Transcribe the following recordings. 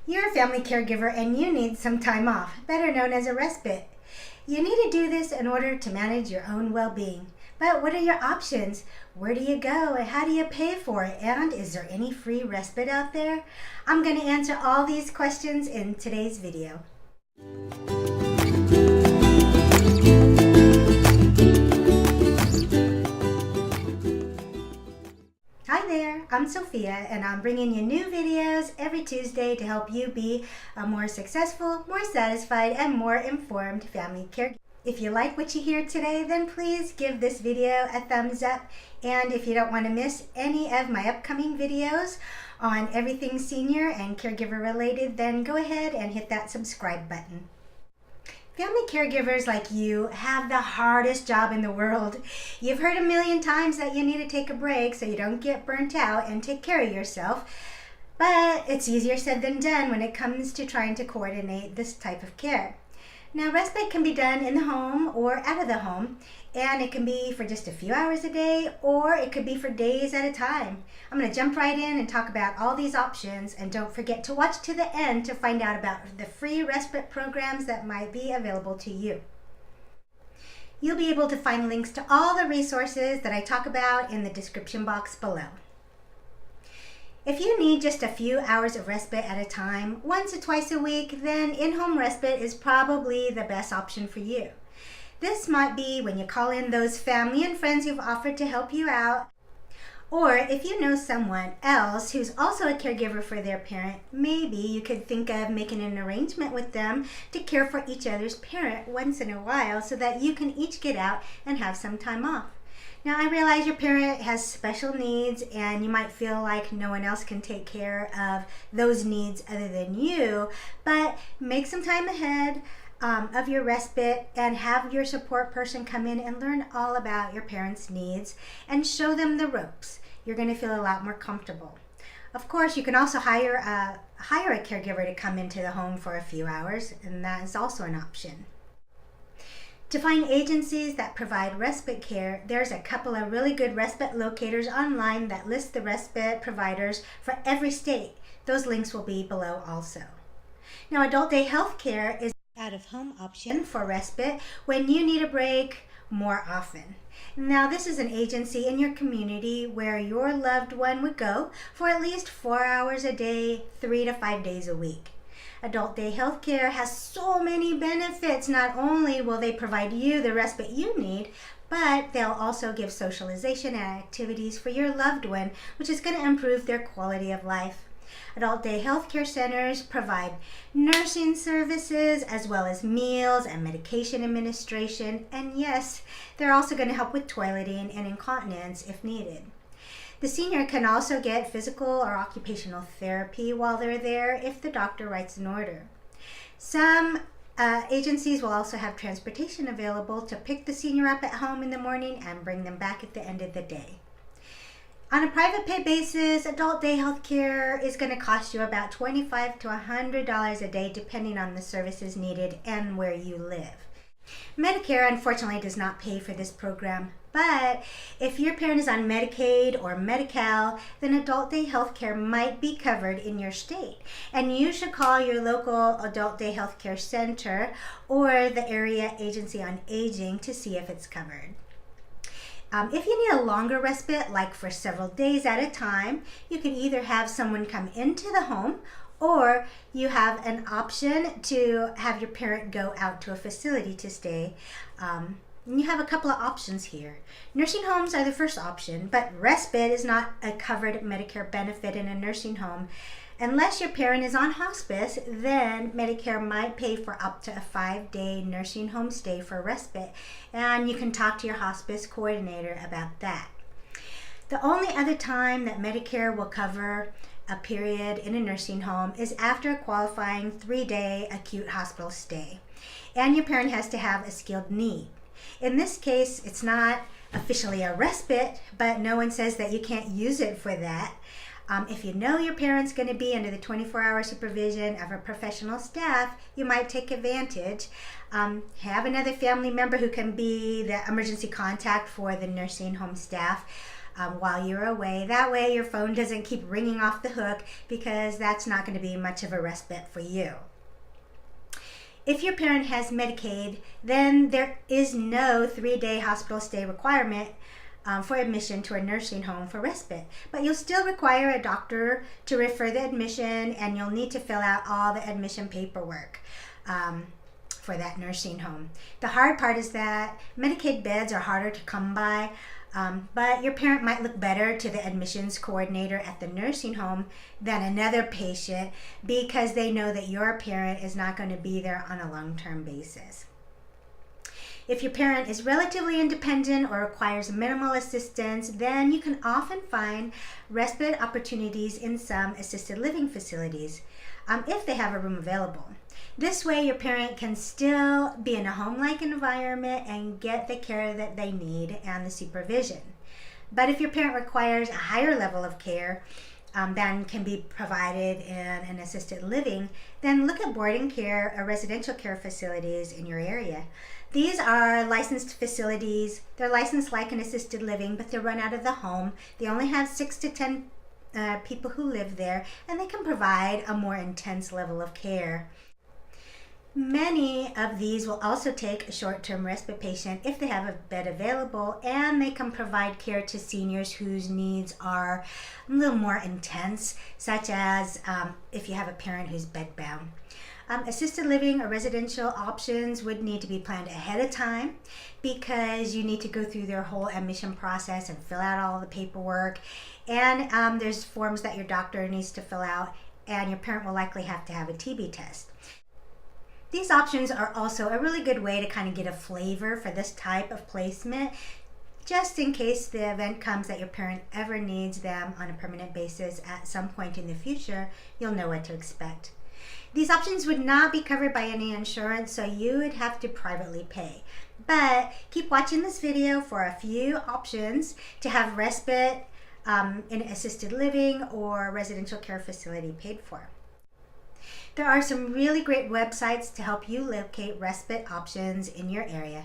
You're a family caregiver and you need some time off, better known as a respite. You need to do this in order to manage your own well-being. But what are your options? Where do you go and how do you pay for it? And is there any free respite out there? I'm going to answer all these questions in today's video. Hi there, I'm Sofia and I'm bringing you new videos every Tuesday to help you be a more successful, more satisfied, and more informed family caregiver. If you like what you hear today, then please give this video a thumbs up. And if you don't want to miss any of my upcoming videos on everything senior and caregiver related, then go ahead and hit that subscribe button. Family caregivers like you have the hardest job in the world. You've heard a million times that you need to take a break so you don't get burnt out and take care of yourself. But it's easier said than done when it comes to trying to coordinate this type of care. Now, respite can be done in the home or out of the home, and it can be for just a few hours a day, or it could be for days at a time. I'm going to jump right in and talk about all these options, and don't forget to watch to the end to find out about the free respite programs that might be available to you. You'll be able to find links to all the resources that I talk about in the description box below. If you need just a few hours of respite at a time, once or twice a week, then in-home respite is probably the best option for you. This might be when you call in those family and friends who've offered to help you out, or if you know someone else who's also a caregiver for their parent, maybe you could think of making an arrangement with them to care for each other's parent once in a while so that you can each get out and have some time off. Now, I realize your parent has special needs and you might feel like no one else can take care of those needs other than you, but make some time ahead of your respite and have your support person come in and learn all about your parents' needs and show them the ropes. You're going to feel a lot more comfortable. Of course, you can also hire a caregiver to come into the home for a few hours, and that is also an option. To find agencies that provide respite care, there's a couple of really good respite locators online that list the respite providers for every state. Those links will be below also. Now, adult day health care is an out-of-home option for respite when you need a break more often. Now, this is an agency in your community where your loved one would go for at least 4 hours a day, 3 to 5 days a week. Adult day health care has so many benefits. Not only will they provide you the respite you need, but they'll also give socialization and activities for your loved one, which is going to improve their quality of life. Adult day health care centers provide nursing services as well as meals and medication administration. And yes, they're also going to help with toileting and incontinence if needed. The senior can also get physical or occupational therapy while they're there if the doctor writes an order. Some agencies will also have transportation available to pick the senior up at home in the morning and bring them back at the end of the day. On a private pay basis, adult day health care is going to cost you about $25 to $100 a day depending on the services needed and where you live. Medicare, unfortunately, does not pay for this program, but if your parent is on Medicaid or Medi-Cal, then adult day health care might be covered in your state. And you should call your local adult day health care center or the area agency on aging to see if it's covered. If you need a longer respite, like for several days at a time, you can either have someone come into the home or you have an option to have your parent go out to a facility to stay. And you have a couple of options here. Nursing homes are the first option, but respite is not a covered Medicare benefit in a nursing home. Unless your parent is on hospice, then Medicare might pay for up to a 5-day nursing home stay for respite, and you can talk to your hospice coordinator about that. The only other time that Medicare will cover a period in a nursing home is after a qualifying 3-day acute hospital stay, and your parent has to have a skilled need. In this case, it's not officially a respite, but no one says that you can't use it for that. If you know your parent's going to be under the 24-hour supervision of a professional staff, you might take advantage. Have another family member who can be the emergency contact for the nursing home staff. while you're away. That way your phone doesn't keep ringing off the hook, because that's not going to be much of a respite for you. If your parent has Medicaid, then there is no 3-day hospital stay requirement for admission to a nursing home for respite. But you'll still require a doctor to refer the admission, and you'll need to fill out all the admission paperwork for that nursing home. The hard part is that Medicaid beds are harder to come by, but your parent might look better to the admissions coordinator at the nursing home than another patient, because they know that your parent is not going to be there on a long-term basis. If your parent is relatively independent or requires minimal assistance, then you can often find respite opportunities in some assisted living facilities, if they have a room available. This way your parent can still be in a home-like environment and get the care that they need and the supervision. But if your parent requires a higher level of care than can be provided in an assisted living, then look at boarding care or residential care facilities in your area. These are licensed facilities. They're licensed like an assisted living, but they're run out of the home. They only have 6 to 10 people who live there, and they can provide a more intense level of care. Many of these will also take a short-term respite patient if they have a bed available, and they can provide care to seniors whose needs are a little more intense, such as if you have a parent who's bedbound. Assisted living or residential options would need to be planned ahead of time, because you need to go through their whole admission process and fill out all the paperwork, and there's forms that your doctor needs to fill out, and your parent will likely have to have a TB test. These options are also a really good way to kind of get a flavor for this type of placement, just in case the event comes that your parent ever needs them on a permanent basis at some point in the future. You'll know what to expect. These options would not be covered by any insurance, so you would have to privately pay. But keep watching this video for a few options to have respite in assisted living or residential care facility paid for. There are some really great websites to help you locate respite options in your area.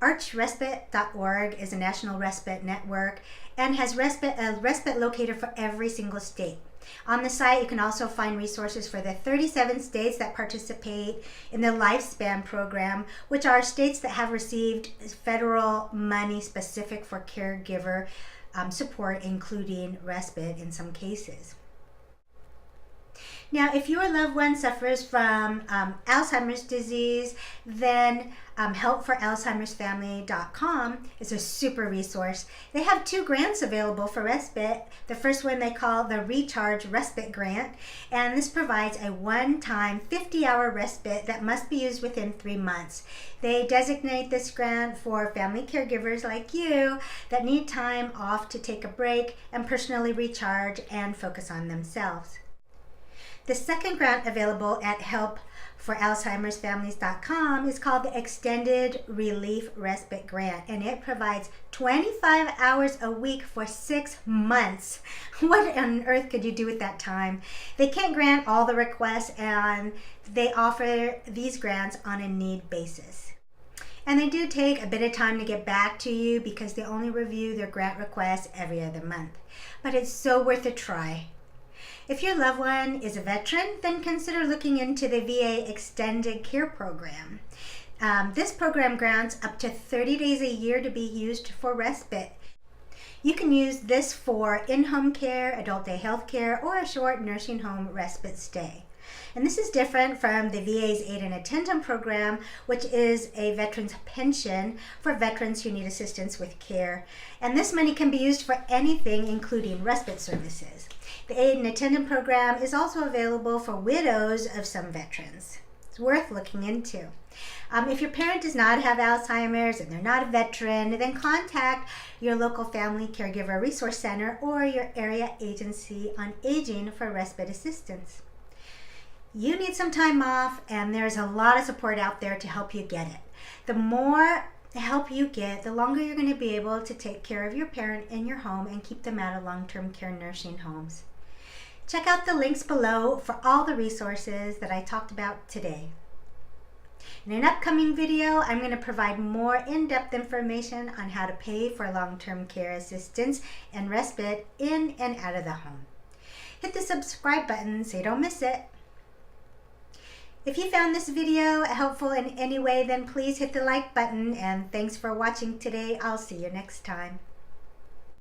Archrespite.org is a national respite network and has a respite locator for every single state. On the site, you can also find resources for the 37 states that participate in the Lifespan program, which are states that have received federal money specific for caregiver support, including respite in some cases. Now, if your loved one suffers from Alzheimer's disease, then helpforalzheimersfamily.com is a super resource. They have 2 grants available for respite. The first one they call the Recharge Respite Grant, and this provides a one-time 50-hour respite that must be used within 3 months. They designate this grant for family caregivers like you that need time off to take a break and personally recharge and focus on themselves. The second grant available at helpforalzheimersfamilies.com is called the Extended Relief Respite Grant, and it provides 25 hours a week for 6 months. What on earth could you do with that time? They can't grant all the requests, and they offer these grants on a need basis. And they do take a bit of time to get back to you, because they only review their grant requests every other month. But it's so worth a try. If your loved one is a veteran, then consider looking into the VA Extended Care Program. This program grants up to 30 days a year to be used for respite. You can use this for in-home care, adult day health care, or a short nursing home respite stay. And this is different from the VA's Aid and Attendant program, which is a veteran's pension for veterans who need assistance with care. And this money can be used for anything, including respite services. The Aid and Attendant program is also available for widows of some veterans. It's worth looking into. If your parent does not have Alzheimer's and they're not a veteran, then contact your local family caregiver resource center or your area agency on aging for respite assistance. You need some time off, and there's a lot of support out there to help you get it. The more help you get, the longer you're going to be able to take care of your parent in your home and keep them out of long-term care nursing homes. Check out the links below for all the resources that I talked about today. In an upcoming video, I'm going to provide more in-depth information on how to pay for long-term care assistance and respite in and out of the home. Hit the subscribe button so you don't miss it. If you found this video helpful in any way, then please hit the like button, and thanks for watching today. I'll see you next time.